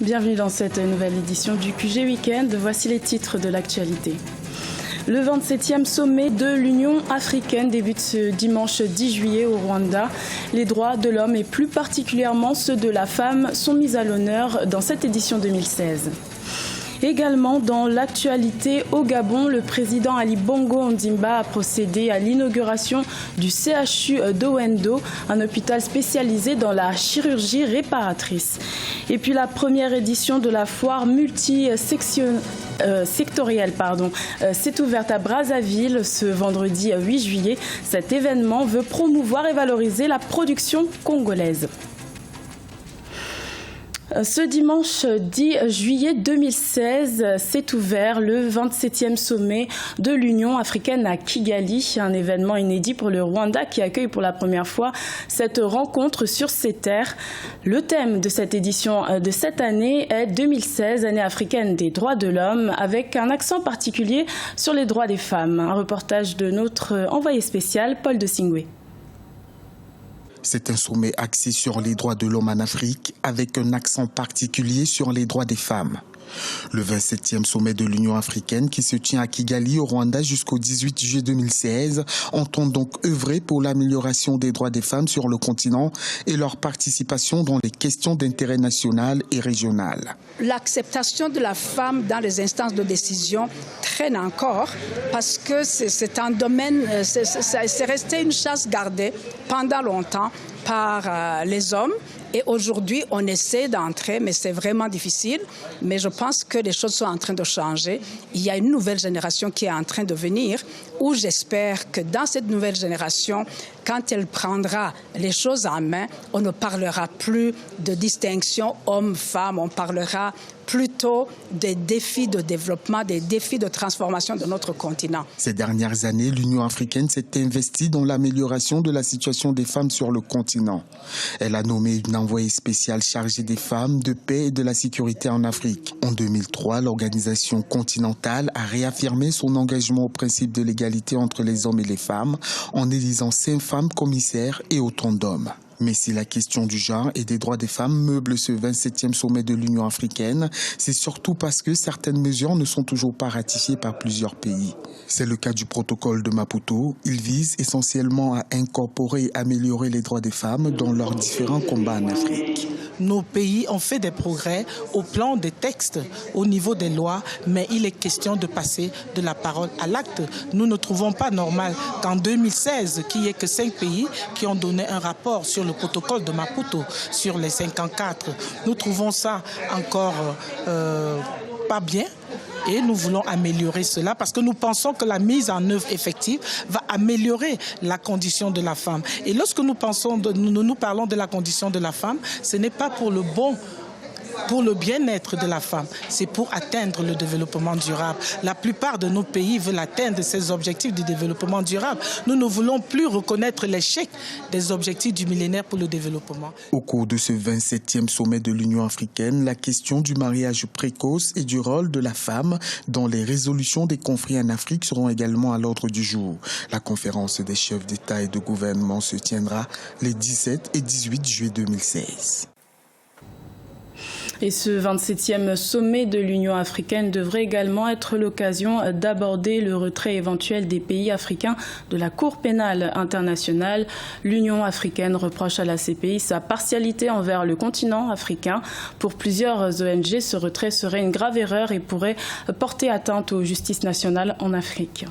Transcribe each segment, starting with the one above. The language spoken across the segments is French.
Bienvenue dans cette nouvelle édition du QG Week-end. Voici les titres de l'actualité. Le 27e sommet de l'Union africaine débute ce dimanche 10 juillet au Rwanda. Les droits de l'homme et plus particulièrement ceux de la femme sont mis à l'honneur dans cette édition 2016. Également dans l'actualité au Gabon, le président Ali Bongo Ondimba a procédé à l'inauguration du CHU d'Owendo, un hôpital spécialisé dans la chirurgie réparatrice. Et puis la première édition de la foire multisectorielle s'est ouverte à Brazzaville ce vendredi 8 juillet. Cet événement veut promouvoir et valoriser la production congolaise. Ce dimanche 10 juillet 2016 s'est ouvert le 27e sommet de l'Union africaine à Kigali, un événement inédit pour le Rwanda qui accueille pour la première fois cette rencontre sur ses terres. Le thème de cette édition de cette année est 2016, année africaine des droits de l'homme, avec un accent particulier sur les droits des femmes. Un reportage de notre envoyé spécial, Paul de Singwe. C'est un sommet axé sur les droits de l'homme en Afrique, avec un accent particulier sur les droits des femmes. Le 27e sommet de l'Union africaine qui se tient à Kigali au Rwanda jusqu'au 18 juillet 2016 entend donc œuvrer pour l'amélioration des droits des femmes sur le continent et leur participation dans les questions d'intérêt national et régional. L'acceptation de la femme dans les instances de décision traîne encore parce que c'est un domaine, c'est resté une chasse gardée pendant longtemps par les hommes. Et aujourd'hui, on essaie d'entrer, mais c'est vraiment difficile. Mais je pense que les choses sont en train de changer. Il y a une nouvelle génération qui est en train de venir, où j'espère que dans cette nouvelle génération, quand elle prendra les choses en main, on ne parlera plus de distinction homme-femme, on parlera plutôt des défis de développement, des défis de transformation de notre continent. Ces dernières années, l'Union africaine s'est investie dans l'amélioration de la situation des femmes sur le continent. Elle a nommé une envoyée spéciale chargée des femmes, de paix et de la sécurité en Afrique. En 2003, l'organisation continentale a réaffirmé son engagement au principe de l'égalité entre les hommes et les femmes en élisant 5 femmes commissaires et autant d'hommes. Mais si la question du genre et des droits des femmes meuble ce 27e sommet de l'Union africaine, c'est surtout parce que certaines mesures ne sont toujours pas ratifiées par plusieurs pays. C'est le cas du protocole de Maputo. Il vise essentiellement à incorporer et améliorer les droits des femmes dans leurs différents combats en Afrique. Nos pays ont fait des progrès au plan des textes, au niveau des lois, mais il est question de passer de la parole à l'acte. Nous ne trouvons pas normal qu'en 2016, qu'il n'y ait que 5 pays qui ont donné un rapport sur le protocole de Maputo, sur les 54. Nous trouvons ça encore pas bien. Et nous voulons améliorer cela parce que nous pensons que la mise en œuvre effective va améliorer la condition de la femme. Et lorsque nous parlons de la condition de la femme, ce n'est pas pour le bien-être de la femme, c'est pour atteindre le développement durable. La plupart de nos pays veulent atteindre ces objectifs du développement durable. Nous ne voulons plus reconnaître l'échec des objectifs du millénaire pour le développement. Au cours de ce 27e sommet de l'Union africaine, la question du mariage précoce et du rôle de la femme dans les résolutions des conflits en Afrique seront également à l'ordre du jour. La conférence des chefs d'État et de gouvernement se tiendra les 17 et 18 juillet 2016. Et ce 27e sommet de l'Union africaine devrait également être l'occasion d'aborder le retrait éventuel des pays africains de la Cour pénale internationale. L'Union africaine reproche à la CPI sa partialité envers le continent africain. Pour plusieurs ONG, ce retrait serait une grave erreur et pourrait porter atteinte aux justices nationales en Afrique.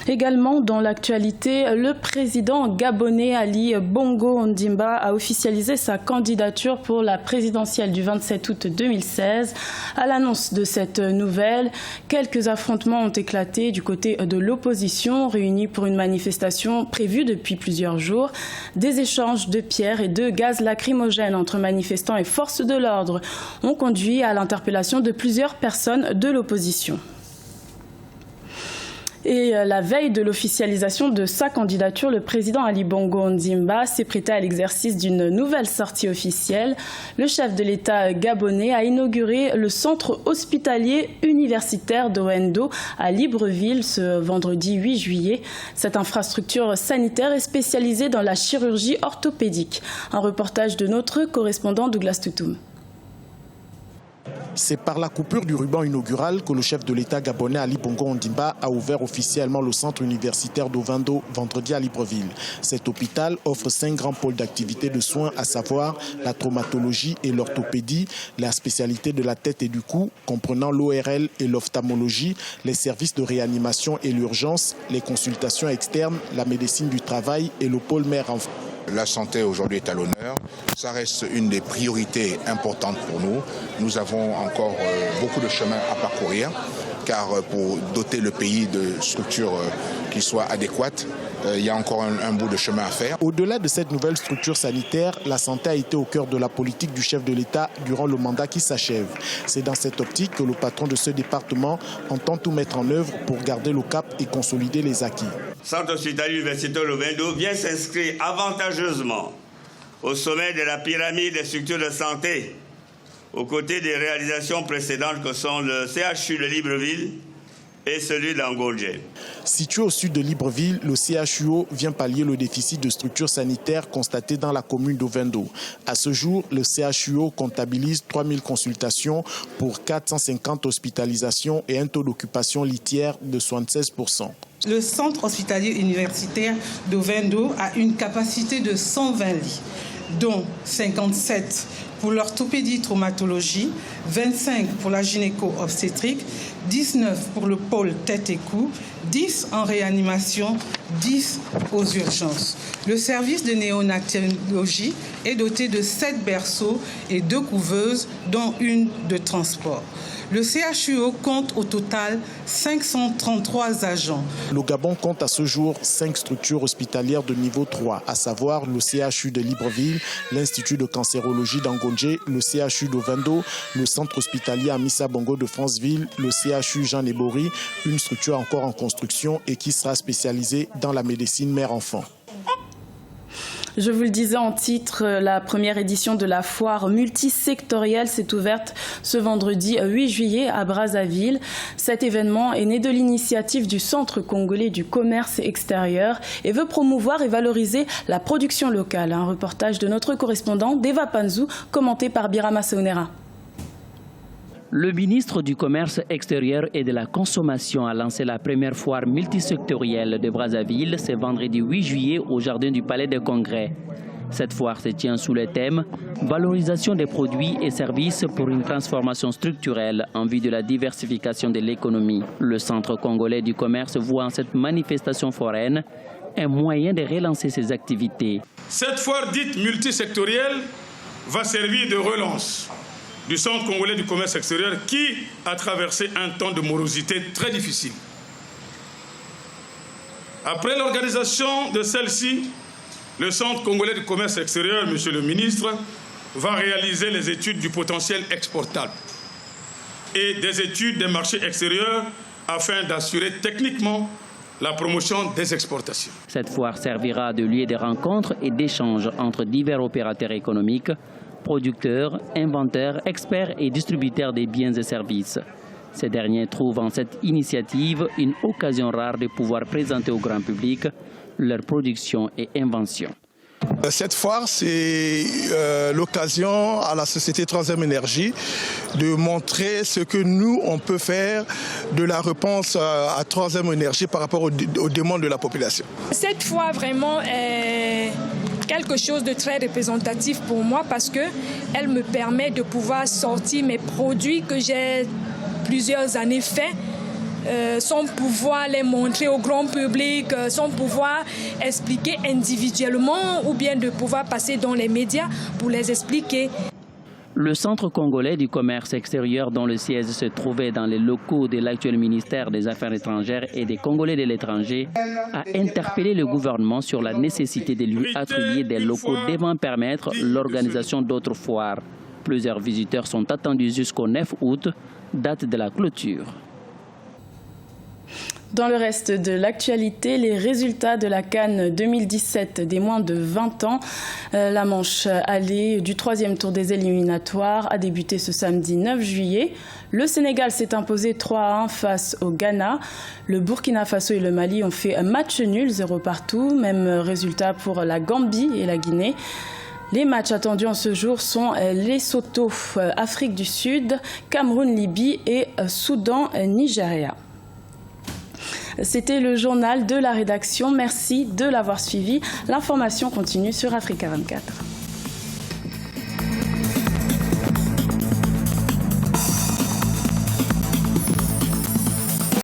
Également dans l'actualité, le président gabonais Ali Bongo Ondimba a officialisé sa candidature pour la présidentielle du 27 août 2016. À l'annonce de cette nouvelle, quelques affrontements ont éclaté du côté de l'opposition, réunie pour une manifestation prévue depuis plusieurs jours. Des échanges de pierres et de gaz lacrymogènes entre manifestants et forces de l'ordre ont conduit à l'interpellation de plusieurs personnes de l'opposition. Et la veille de l'officialisation de sa candidature, le président Ali Bongo Ondimba s'est prêté à l'exercice d'une nouvelle sortie officielle. Le chef de l'État gabonais a inauguré le centre hospitalier universitaire d'Owendo à Libreville ce vendredi 8 juillet. Cette infrastructure sanitaire est spécialisée dans la chirurgie orthopédique. Un reportage de notre correspondant Douglas Toutoum. C'est par la coupure du ruban inaugural que le chef de l'État gabonais Ali Bongo Ondimba a ouvert officiellement le centre universitaire d'Ovendo vendredi à Libreville. Cet hôpital offre 5 grands pôles d'activité de soins, à savoir la traumatologie et l'orthopédie, la spécialité de la tête et du cou, comprenant l'ORL et l'ophtalmologie, les services de réanimation et l'urgence, les consultations externes, la médecine du travail et le pôle mère-enfant. La santé aujourd'hui est à l'honneur. Ça reste une des priorités importantes pour nous. Nous avons encore beaucoup de chemin à parcourir, car pour doter le pays de structures qui soient adéquates, il y a encore un bout de chemin à faire. Au-delà de cette nouvelle structure sanitaire, la santé a été au cœur de la politique du chef de l'État durant le mandat qui s'achève. C'est dans cette optique que le patron de ce département entend tout mettre en œuvre pour garder le cap et consolider les acquis. Centre hospitalier universitaire Ovendo vient s'inscrire avantageusement au sommet de la pyramide des structures de santé, aux côtés des réalisations précédentes que sont le CHU de Libreville et celui d'Angolje. Situé au sud de Libreville, le CHUO vient pallier le déficit de structures sanitaires constaté dans la commune d'Ovendo. À ce jour, le CHUO comptabilise 3000 consultations pour 450 hospitalisations et un taux d'occupation litière de 76%. Le centre hospitalier universitaire d'Ovendo a une capacité de 120 lits, dont 57 pour l'orthopédie traumatologie, 25 pour la gynéco-obstétrique, 19 pour le pôle tête et cou, 10 en réanimation, 10 aux urgences. Le service de néonatologie est doté de 7 berceaux et 2 couveuses, dont une de transport. Le CHUO compte au total 533 agents. Le Gabon compte à ce jour 5 structures hospitalières de niveau 3, à savoir le CHU de Libreville, l'Institut de cancérologie d'Angondje, le CHU d'Ovendo, le centre hospitalier Amissa Bongo de Franceville, le CHU Jean Nebori, une structure encore en construction et qui sera spécialisée dans la médecine mère-enfant. Je vous le disais en titre, la première édition de la foire multisectorielle s'est ouverte ce vendredi 8 juillet à Brazzaville. Cet événement est né de l'initiative du Centre congolais du commerce extérieur et veut promouvoir et valoriser la production locale. Un reportage de notre correspondant Deva Panzou, commenté par Birama Saunera. Le ministre du Commerce extérieur et de la Consommation a lancé la première foire multisectorielle de Brazzaville ce vendredi 8 juillet au jardin du Palais des Congrès. Cette foire se tient sous le thème « Valorisation des produits et services pour une transformation structurelle en vue de la diversification de l'économie ». Le Centre congolais du commerce voit en cette manifestation foraine un moyen de relancer ses activités. Cette foire dite multisectorielle va servir de relance du Centre congolais du commerce extérieur qui a traversé un temps de morosité très difficile. Après l'organisation de celle-ci, le Centre congolais du commerce extérieur, monsieur le ministre, va réaliser les études du potentiel exportable et des études des marchés extérieurs afin d'assurer techniquement la promotion des exportations. Cette foire servira de lieu de rencontre et d'échange entre divers opérateurs économiques, producteurs, inventeurs, experts et distributeurs des biens et services. Ces derniers trouvent en cette initiative une occasion rare de pouvoir présenter au grand public leurs productions et inventions. Cette foire, c'est l'occasion à la société Troisième Énergie de montrer ce que nous, on peut faire de la réponse à Troisième Énergie par rapport aux demandes de la population. Cette foire vraiment est quelque chose de très représentatif pour moi parce qu'elle me permet de pouvoir sortir mes produits que j'ai plusieurs années faits. Sans pouvoir les montrer au grand public, sans pouvoir expliquer individuellement ou bien de pouvoir passer dans les médias pour les expliquer. Le Centre congolais du commerce extérieur, dont le siège se trouvait dans les locaux de l'actuel ministère des Affaires étrangères et des Congolais de l'étranger, a interpellé le gouvernement sur la nécessité de lui attribuer des locaux devant permettre l'organisation d'autres foires. Plusieurs visiteurs sont attendus jusqu'au 9 août, date de la clôture. Dans le reste de l'actualité, les résultats de la CAN 2017 des moins de 20 ans. La manche allée du 3e tour des éliminatoires a débuté ce samedi 9 juillet. Le Sénégal s'est imposé 3-1 face au Ghana. Le Burkina Faso et le Mali ont fait un match nul, 0 partout. Même résultat pour la Gambie et la Guinée. Les matchs attendus en ce jour sont Lesotho, Afrique du Sud, Cameroun, Libye et Soudan, Nigeria. C'était le journal de la rédaction. Merci de l'avoir suivi. L'information continue sur Africa 24.